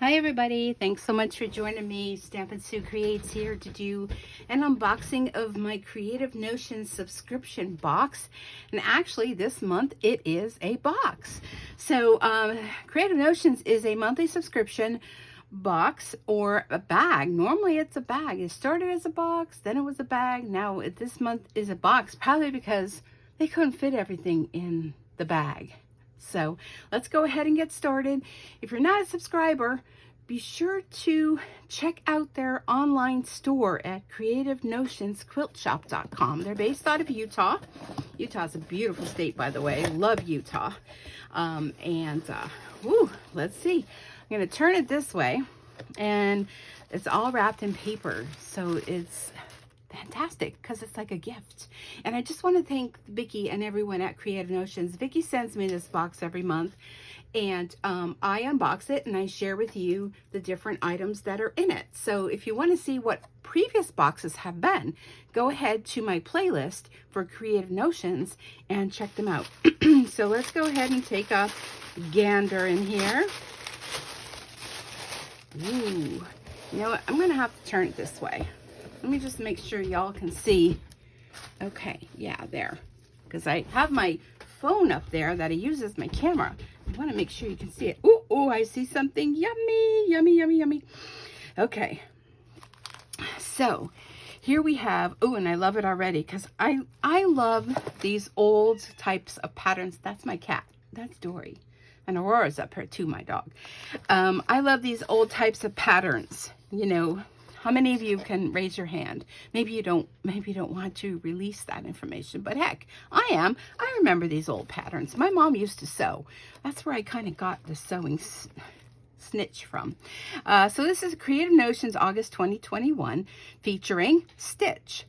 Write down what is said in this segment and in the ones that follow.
Hi everybody, thanks so much for joining me. Stampin' Sue Creates here to do an unboxing of my Creative Notions subscription box. And actually this month it is a box. So Creative Notions is a monthly subscription box or a bag. Normally it's a bag. It started as a box, then it was a bag. Now this month is a box, probably because they couldn't fit everything in the bag. So let's go ahead and get started. If you're not a subscriber, be sure to check out their online store at creativenotionsquiltshop.com. They're based out of Utah. Utah's a beautiful state, by the way. Love Utah. Let's see. I'm going to turn it this way, and it's all wrapped in paper. So it's fantastic because it's like a gift. And I just want to thank Vicki and everyone at Creative Notions. Vicki sends me this box every month, and I unbox it and I share with you the different items that are in it. So if you want to see what previous boxes have been, go ahead to my playlist for Creative Notions and check them out. So let's go ahead and take a gander in here. Ooh, you know what? I'm going to have to turn it this way. Let me just make sure y'all can see. Okay, yeah, there. Because I have my phone up there that I use as my camera. I want to make sure you can see it. Ooh, I see something yummy, yummy, yummy, yummy. Okay. So, here we have, and I love it already because I love these old types of patterns. That's my cat. That's Dory. And Aurora's up here too, my dog. I love these old types of patterns, you know. How many of you can raise your hand? Maybe you don't want to release that information, but heck, I am. I remember these old patterns. My mom used to sew. That's where I kind of got the sewing snitch from. So this is Creative Notions August 2021 featuring Stitch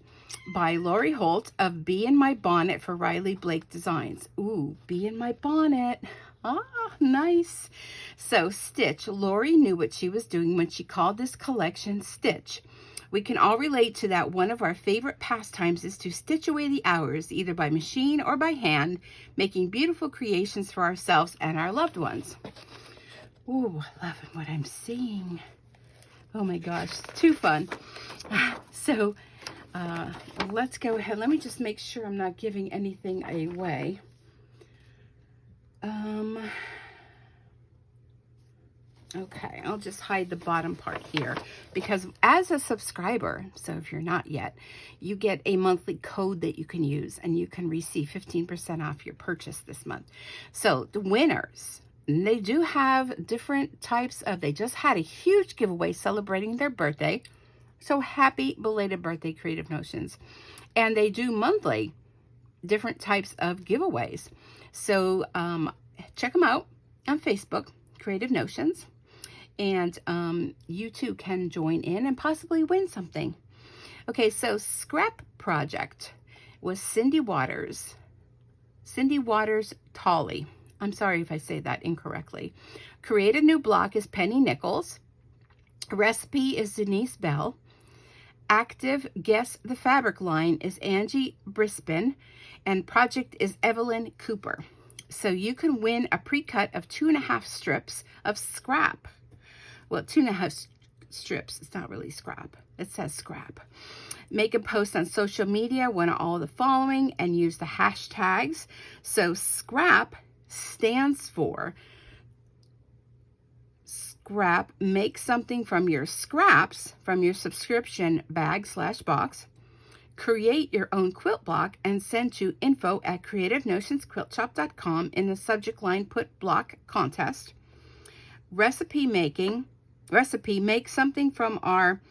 by Lori Holt of Bee in My Bonnet for Riley Blake Designs. Ooh, Bee in My Bonnet. Ah, nice. So Stitch, Lori knew what she was doing when she called this collection Stitch. We can all relate to that. One of our favorite pastimes is to stitch away the hours, either by machine or by hand, making beautiful creations for ourselves and our loved ones. Ooh, loving what I'm seeing. Oh my gosh, too fun. So let's go ahead. Let me just make sure I'm not giving anything away. Okay, I'll just hide the bottom part here because as a subscriber, so if you're not yet, you get a monthly code that you can use and you can receive 15% off your purchase this month. So the winners, they do have different types of, they just had a huge giveaway celebrating their birthday. So happy belated birthday, Creative Notions. And they do monthly different types of giveaways. So check them out on Facebook, Creative Notions. And you too can join in and possibly win something. Okay, so Scrap Project was Cindy Waters Tolley. I'm sorry if I say that incorrectly. Created New Block is Penny Nichols. Recipe is Denise Bell. Active Guess the Fabric line is Angie Brispin. And Project is Evelyn Cooper. So you can win a pre-cut of 2.5 strips of scrap. Well, 2.5 strips. It's not really scrap. It says scrap. Make a post on social media, win all the following, and use the hashtags. So scrap stands for scrap. Make something from your scraps from your subscription bag/box. Create your own quilt block and send to info@creativenotionsquiltshop.com. In the subject line, put block contest. Recipe, make something from our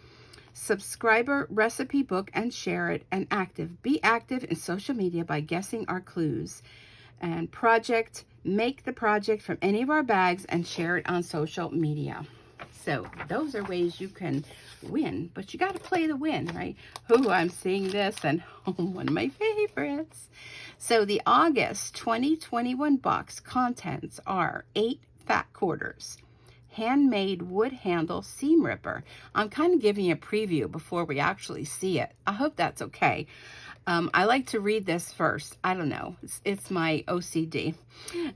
subscriber recipe book and share it. And be active in social media by guessing our clues. And project, make the project from any of our bags and share it on social media. So those are ways you can win, but you got to play the win, right? Oh, I'm seeing this and one of my favorites. So the August 2021 box contents are 8 fat quarters, handmade wood handle seam ripper. I'm kind of giving you a preview before we actually see it. I hope that's okay. I like to read this first. I don't know. It's my OCD.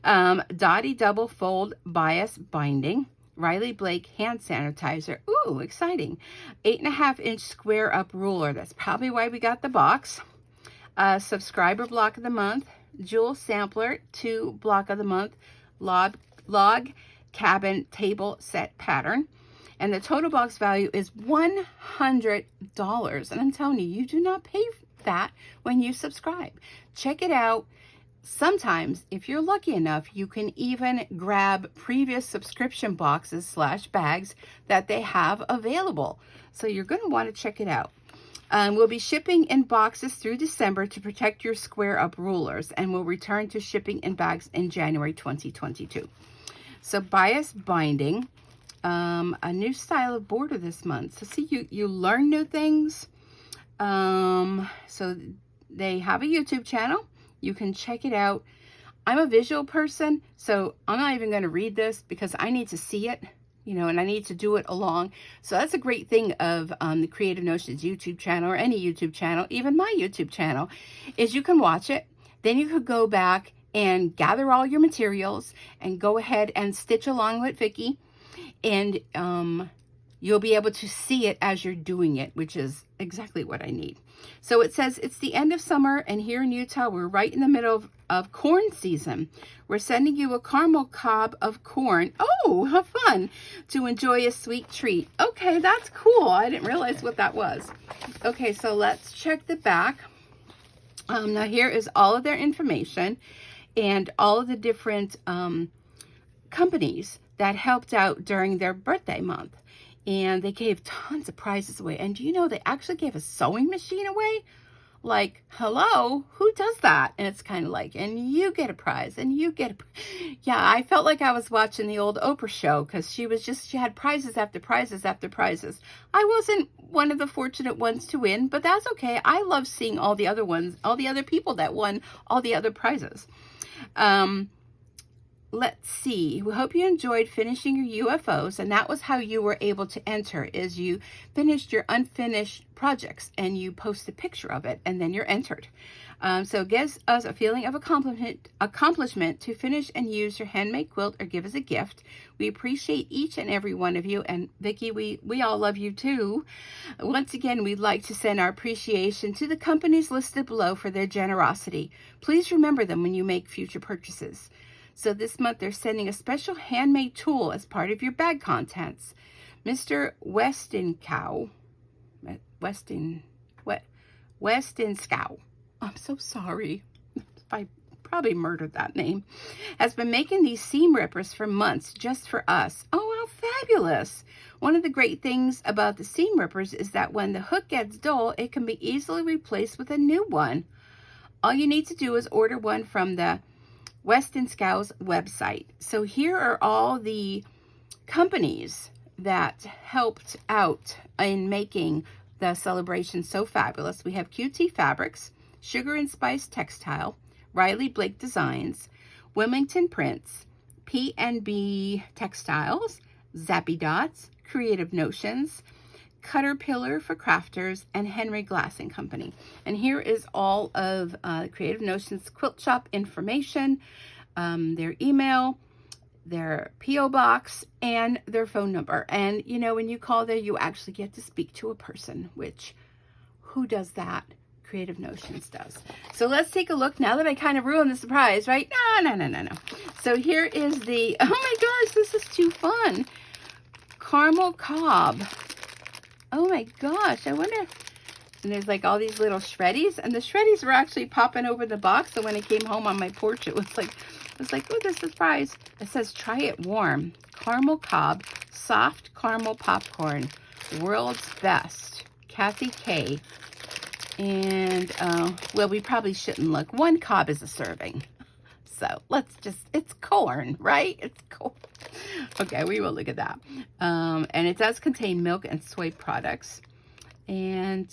Dotty double fold bias binding. Riley Blake hand sanitizer. Ooh, exciting. 8.5-inch square up ruler. That's probably why we got the box. Subscriber block of the month. Jewel sampler, 2 block of the month. Log cabin table set pattern. And the total box value is $100. And I'm telling you, you do not pay that when you subscribe. Check it out. Sometimes, if you're lucky enough, you can even grab previous subscription boxes / bags that they have available. So you're going to want to check it out. We'll be shipping in boxes through December to protect your square up rulers, and we'll return to shipping in bags in January 2022. So bias binding, a new style of border this month. So see, you learn new things. So they have a YouTube channel. You can check it out. I'm a visual person, so I'm not even going to read this because I need to see it, you know, and I need to do it along. So that's a great thing of the Creative Notions YouTube channel, or any YouTube channel, even my YouTube channel, is you can watch it. Then you could go back and gather all your materials and go ahead and stitch along with Vicki, and you'll be able to see it as you're doing it, which is exactly what I need. So it says it's the end of summer, and here in Utah, we're right in the middle of corn season. We're sending you a caramel cob of corn. Oh, how fun, to enjoy a sweet treat. Okay, that's cool. I didn't realize what that was. Okay, so let's check the back. Now here is all of their information and all of the different companies that helped out during their birthday month. And they gave tons of prizes away. And do you know, they actually gave a sewing machine away? Like, hello, who does that? And it's kind of like, and you get a prize, and you get a... Yeah, I felt like I was watching the old Oprah show, because she had prizes after prizes after prizes. I wasn't one of the fortunate ones to win, but that's okay. I love seeing all the other ones, all the other people that won all the other prizes. Let's see. We hope you enjoyed finishing your UFOs, and that was how you were able to enter, is you finished your unfinished projects and you post a picture of it, and then you're entered. So it gives us a feeling of accomplishment to finish and use your handmade quilt or give as a gift. We appreciate each and every one of you, and Vicki, we all love you too. Once again, we'd like to send our appreciation to the companies listed below for their generosity. Please remember them when you make future purchases. So this month, they're sending a special handmade tool as part of your bag contents. Mr. Westinskow, I'm so sorry if I probably murdered that name, has been making these seam rippers for months just for us. Oh, how fabulous. One of the great things about the seam rippers is that when the hook gets dull, it can be easily replaced with a new one. All you need to do is order one from the Westinskow's website. So here are all the companies that helped out in making the celebration so fabulous. We have QT Fabrics, Sugar and Spice Textile, Riley Blake Designs, Wilmington Prints, P&B Textiles, Zappy Dots, Creative Notions, Caterpillar for Crafters, and Henry Glass and Company. And here is all of Creative Notions Quilt Shop information, their email, their P.O. box, and their phone number. And you know, when you call there, you actually get to speak to a person, which, who does that? Creative Notions does. So let's take a look now that I kind of ruined the surprise, right? No. So here is the, oh my gosh, this is too fun. Caramel cob. Oh my gosh, I wonder, and there's like all these little shreddies, and the shreddies were actually popping over the box, so when I came home on my porch, it was like, oh, this is a surprise. It says, try it warm. Caramel cob, soft caramel popcorn, world's best. Kathy K. And, well, we probably shouldn't look. One cob is a serving. So let's just, it's corn, right? It's corn. Okay, we will look at that. And it does contain milk and soy products. And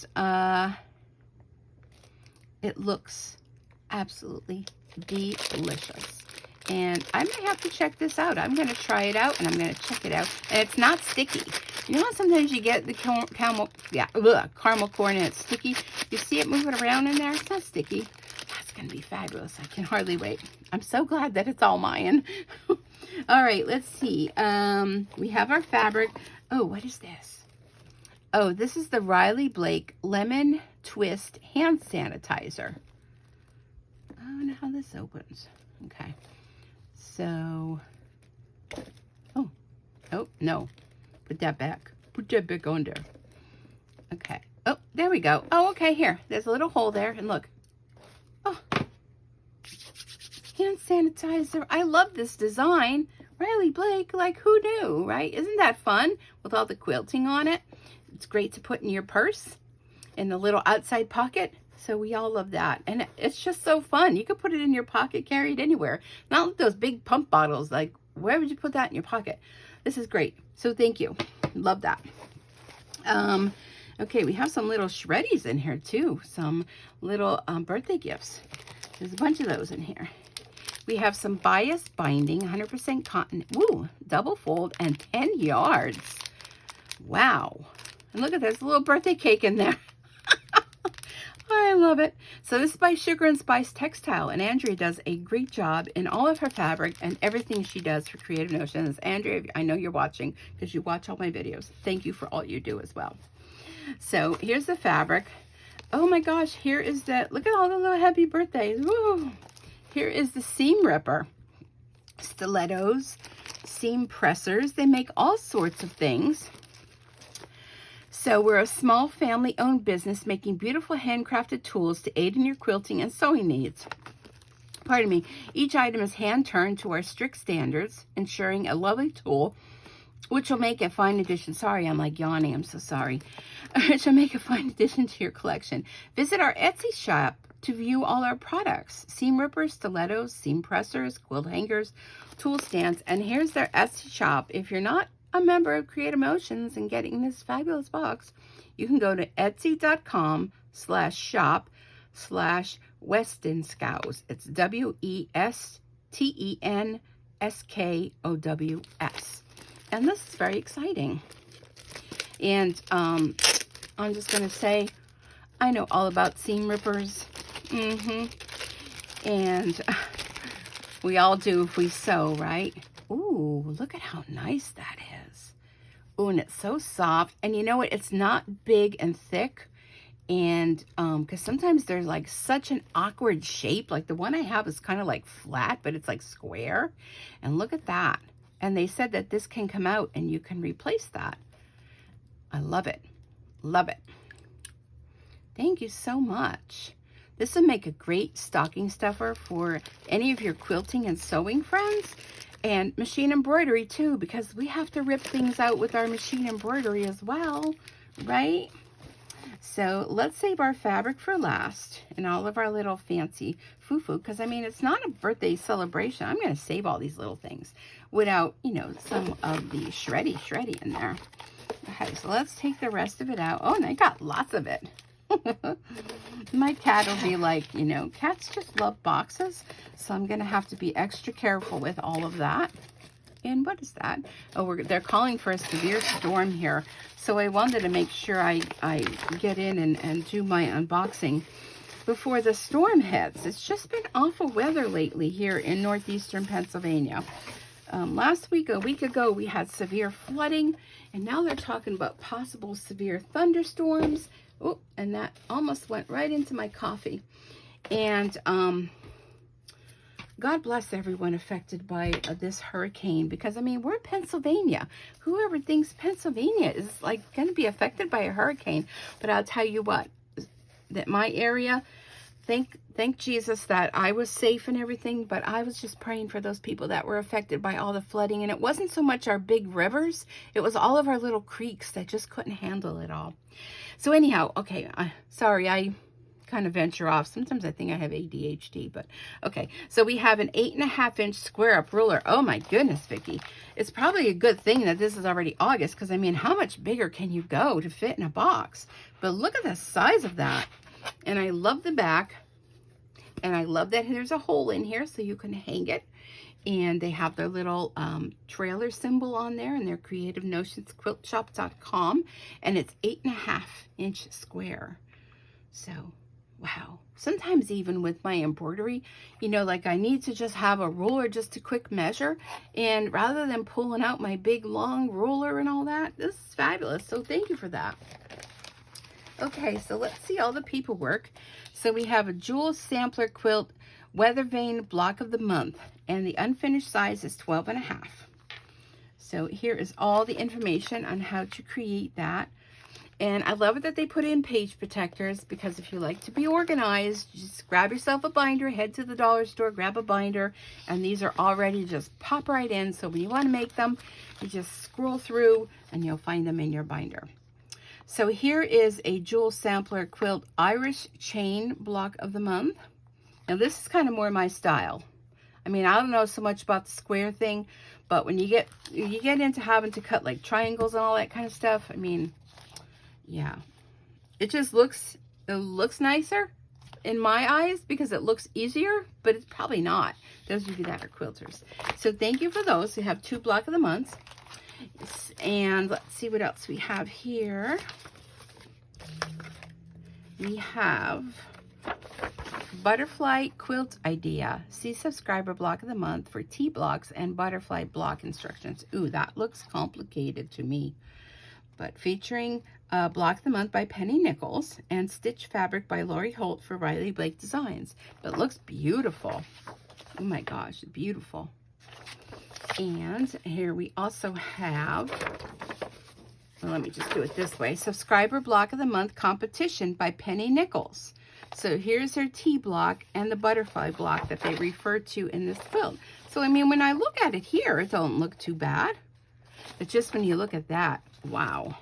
it looks absolutely delicious. And I may have to check this out. I'm going to try it out, and I'm going to check it out. And it's not sticky. You know how sometimes you get the caramel corn and it's sticky? You see it moving around in there? It's not sticky. That's going to be fabulous. I can hardly wait. I'm so glad that it's all mine. All right, let's see. We have our fabric. Oh, what is this? Oh, this is the Riley Blake Lemon Twist Hand Sanitizer. I don't know how this opens. Okay. So, oh, no. Put that back. Put that back on there. Okay. Oh, there we go. Oh, okay, here. There's a little hole there, and look. Oh. Hand sanitizer. I love this design. Riley Blake, like who knew, right? Isn't that fun with all the quilting on it? It's great to put in your purse in the little outside pocket. So we all love that. And it's just so fun. You could put it in your pocket, carry it anywhere. Not like those big pump bottles. Like, where would you put that in your pocket? This is great. So thank you. Love that. Okay, we have some little shreddies in here too. Some little birthday gifts. There's a bunch of those in here. We have some bias binding, 100% cotton. Woo, double fold and 10 yards. Wow. And look at this little birthday cake in there. I love it. So this is by Sugar and Spice Textile, and Andrea does a great job in all of her fabric and everything she does for Creative Notions. Andrea, I know you're watching because you watch all my videos. Thank you for all you do as well. So here's the fabric. Oh my gosh, here is the, look at all the little happy birthdays. Woo! Here is the seam ripper. Stilettos, seam pressers. They make all sorts of things. So we're a small family-owned business making beautiful handcrafted tools to aid in your quilting and sewing needs. Pardon me. Each item is hand-turned to our strict standards, ensuring a lovely tool, which will make a fine addition. Sorry, I'm like yawning. I'm so sorry. Which will make a fine addition to your collection. Visit our Etsy shop to view all our products. Seam rippers, stilettos, seam pressers, quilt hangers, tool stands. And here's their Etsy shop. If you're not a member of Creative Motions and getting this fabulous box, you can go to etsy.com/shop/Westenskows. It's WESTENSKOWS. And this is very exciting. And I'm just going to say, I know all about seam rippers. And we all do if we sew, right? Ooh, look at how nice that is. Ooh, and it's so soft. And you know what? It's not big and thick. And because sometimes there's like such an awkward shape. Like the one I have is kind of like flat, but it's like square. And look at that. And they said that this can come out and you can replace that. I love it. Love it. Thank you so much. This would make a great stocking stuffer for any of your quilting and sewing friends. And machine embroidery too, because we have to rip things out with our machine embroidery as well, right? So let's save our fabric for last and all of our little fancy foo-foo, because I mean, it's not a birthday celebration. I'm going to save all these little things without, you know, some of the shreddy in there. Okay, so let's take the rest of it out. Oh, and I got lots of it. My cat will be like, you know, cats just love boxes. So I'm going to have to be extra careful with all of that. And what is that? Oh, they're calling for a severe storm here. So I wanted to make sure I get in and do my unboxing before the storm hits. It's just been awful weather lately here in northeastern Pennsylvania. Last week, a week ago, we had severe flooding. And now they're talking about possible severe thunderstorms. Oh, and that almost went right into my coffee. And God bless everyone affected by this hurricane, because I mean, we're in Pennsylvania. Whoever thinks Pennsylvania is like going to be affected by a hurricane? But I'll tell you what, that my area, thank Jesus that I was safe and everything, but I was just praying for those people that were affected by all the flooding. And it wasn't so much our big rivers, it was all of our little creeks that just couldn't handle it all. So anyhow, okay, sorry, I kind of venture off. Sometimes I think I have ADHD, but okay. So we have an 8.5-inch square up ruler. Oh my goodness, Vicki. It's probably a good thing that this is already August, because I mean, how much bigger can you go to fit in a box? But look at the size of that. And I love the back. And I love that there's a hole in here so you can hang it. And they have their little trailer symbol on there, and their Creative Notions quiltshop.com. And it's 8.5-inch square. So, Wow. Sometimes even with my embroidery, you know, like I need to just have a ruler just to quick measure. And rather than pulling out my big long ruler and all that, this is fabulous. So thank you for that. Okay, so let's see all the paperwork. So we have a jewel sampler quilt, weather vane block of the month, and the unfinished size is 12.5. So here is all the information on how to create that. And I love it that they put in page protectors, because if you like to be organized, just grab yourself a binder, head to the dollar store, grab a binder, and these are already just pop right in. So when you want to make them, you just scroll through and you'll find them in your binder. So here is a jewel sampler quilt Irish chain block of the month. Now this is kind of more my style. I mean, I don't know so much about the square thing, but when you get into having to cut like triangles and all that kind of stuff, I mean, yeah, it just looks nicer in my eyes because it looks easier, but it's probably not. Those of you that are quilters. So thank you for those. We have 2 block of the months. And let's see what else we have here. We have butterfly quilt idea. See subscriber block of the month for T blocks and butterfly block instructions. Ooh, that looks complicated to me. But featuring block of the month by Penny Nichols and stitch fabric by Lori Holt for Riley Blake Designs. But it looks beautiful. Oh my gosh, beautiful. And here we also have, well, let me just do it this way, subscriber block of the month competition by Penny Nichols. So here's her T block and the butterfly block that they refer to in this quilt. So I mean, when I look at it here, it don't look too bad. But just when you look at that, wow.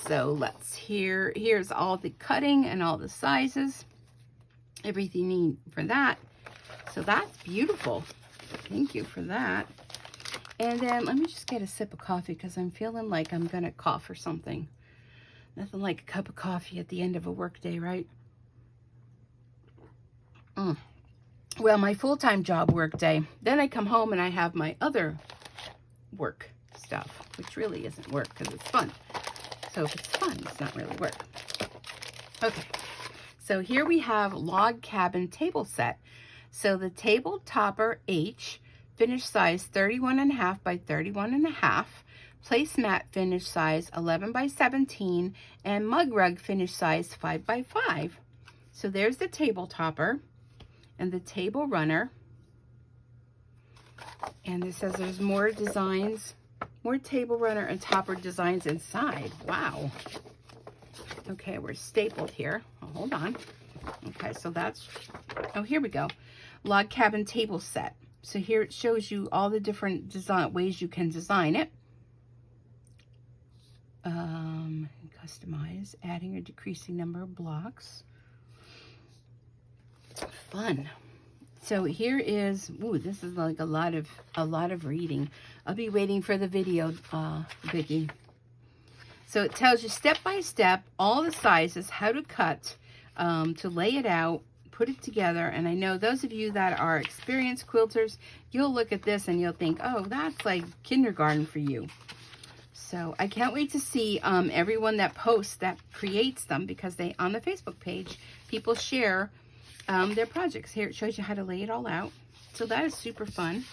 So here's all the cutting and all the sizes, everything you need for that. So that's beautiful. Thank you for that. And then let me just get a sip of coffee because I'm feeling like I'm gonna cough or something. Nothing like a cup of coffee at the end of a work day, right? Well, my full-time job work day. Then I come home and I have my other work stuff, which really isn't work because it's fun. So if it's fun, it's not really work. Okay, so here we have log cabin table set. So the table topper H, finish size 31.5 by 31.5, placemat finish size 11 by 17, and mug rug finish size 5 by 5. So there's the table topper and the table runner. And it says there's more designs, more table runner and topper designs inside. Wow. Okay, we're stapled here. Oh, hold on. Okay, so that's, oh, here we go. Log cabin table set. So here it shows you all the different design ways you can design it. Customize, adding or decreasing number of blocks. Fun. So here is, ooh, this is like a lot of reading. I'll be waiting for the video, Vicky. So it tells you step by step all the sizes, how to cut, to lay it out, put it together. And I know those of you that are experienced quilters, you'll look at this and you'll think, oh, that's like kindergarten for you. So I can't wait to see everyone that posts, that creates them, because they, on the Facebook page, people share their projects. Here it shows you how to lay it all out. So that is super fun.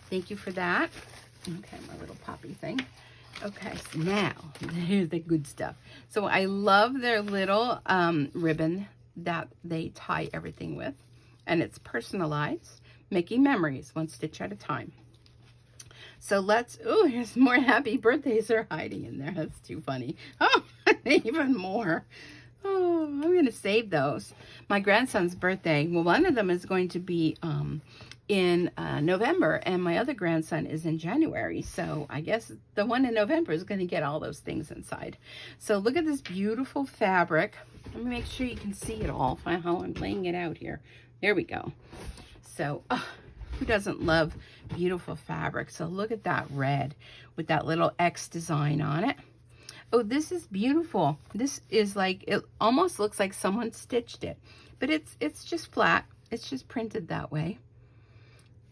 Thank you for that. Okay, my little poppy thing. Okay, so now here's the good stuff. So I love their little ribbon that they tie everything with, and it's personalized, making memories one stitch at a time. So let's, oh, here's more happy birthdays are hiding in there. That's too funny. Oh, even more. Oh, I'm going to save those. My grandson's birthday, well, one of them is going to be in November, and my other grandson is in January. So I guess the one in November is going to get all those things inside. So look at this beautiful fabric. Let me make sure you can see it all, how I'm laying it out here. There we go. So, who doesn't love beautiful fabric? So look at that red with that little X design on it. Oh, this is beautiful. This is like, it almost looks like someone stitched it, but it's just flat. It's just printed that way.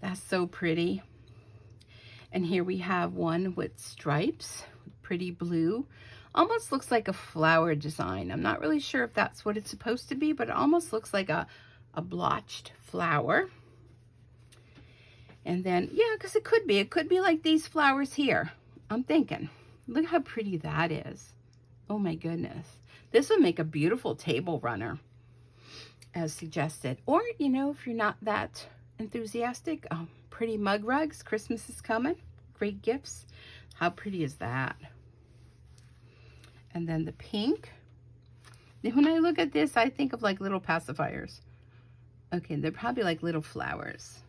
That's so pretty. And here we have one with stripes, pretty blue almost looks like a flower design. I'm not really sure if that's what it's supposed to be, but it almost looks like a blotched flower. And then, yeah, because it could be like these flowers here. I'm thinking, look how pretty that is. Oh my goodness. This would make a beautiful table runner, as suggested. Or, you know, if you're not that enthusiastic, pretty mug rugs. Christmas is coming. Great gifts. How pretty is that? And then the pink. When I look at this, I think of like little pacifiers. Okay, they're probably like little flowers.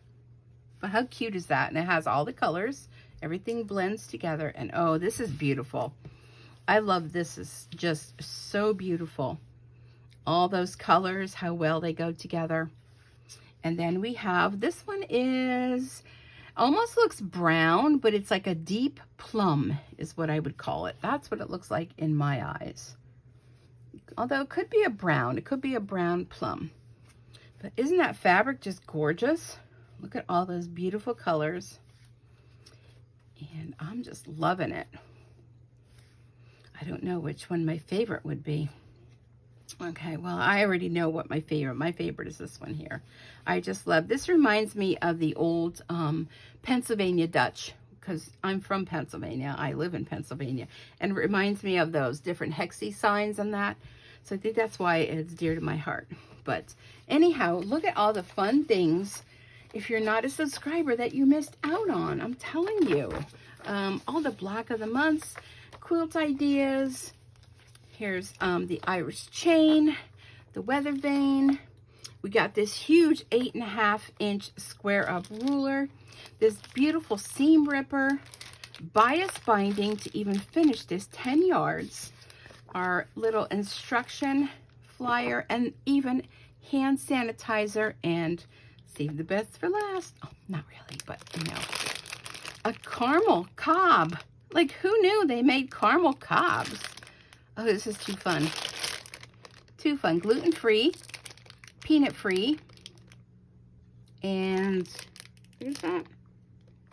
But how cute is that? And it has all the colors. Everything blends together. And oh, this is beautiful. I love this. It's just so beautiful. All those colors, how well they go together. And then we have, this one is, almost looks brown, but it's like a deep plum is what I would call it. That's what it looks like in my eyes. Although it could be a brown. It could be a brown plum. But isn't that fabric just gorgeous? Look at all those beautiful colors. And I'm just loving it. I don't know which one my favorite would be. Okay, well, I already know what my favorite is this one here. I just love, this reminds me of the old Pennsylvania Dutch, because I'm from Pennsylvania. I live in Pennsylvania. And it reminds me of those different hexy signs and that. So I think that's why it's dear to my heart. But anyhow, look at all the fun things, if you're not a subscriber, that you missed out on. I'm telling you. All the Black of the Months, quilt ideas. Here's the Irish chain, the weather vane. We got this huge 8.5-inch square up ruler, this beautiful seam ripper, bias binding to even finish this 10 yards, our little instruction flyer, and even hand sanitizer, and save the best for last. Oh, not really, but you know, a caramel cob. Like, who knew they made caramel cobs? Oh, this is too fun. Too fun. Gluten-free, peanut-free, and where's that?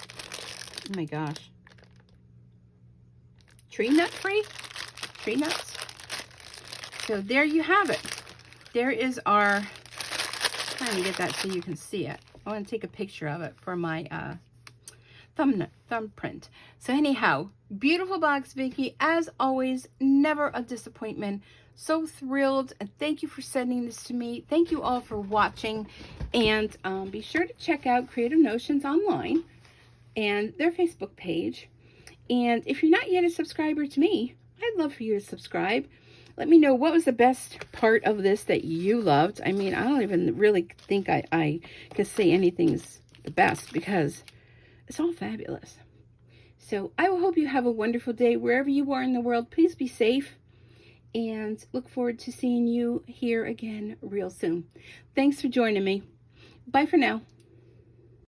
Oh my gosh. Tree nut-free? Tree nuts? So there you have it. There is our, trying to get that so you can see it. I want to take a picture of it for my thumbprint. So anyhow, beautiful box, Vicky. As always, never a disappointment. So thrilled, and thank you for sending this to me. Thank you all for watching, and be sure to check out Creative Notions online and their Facebook page. And if you're not yet a subscriber to me, I'd love for you to subscribe. Let me know what was the best part of this that you loved. I mean, I don't even really think I could say anything's the best, because it's all fabulous. So I will hope you have a wonderful day wherever you are in the world. Please be safe, and look forward to seeing you here again real soon. Thanks for joining me. Bye for now.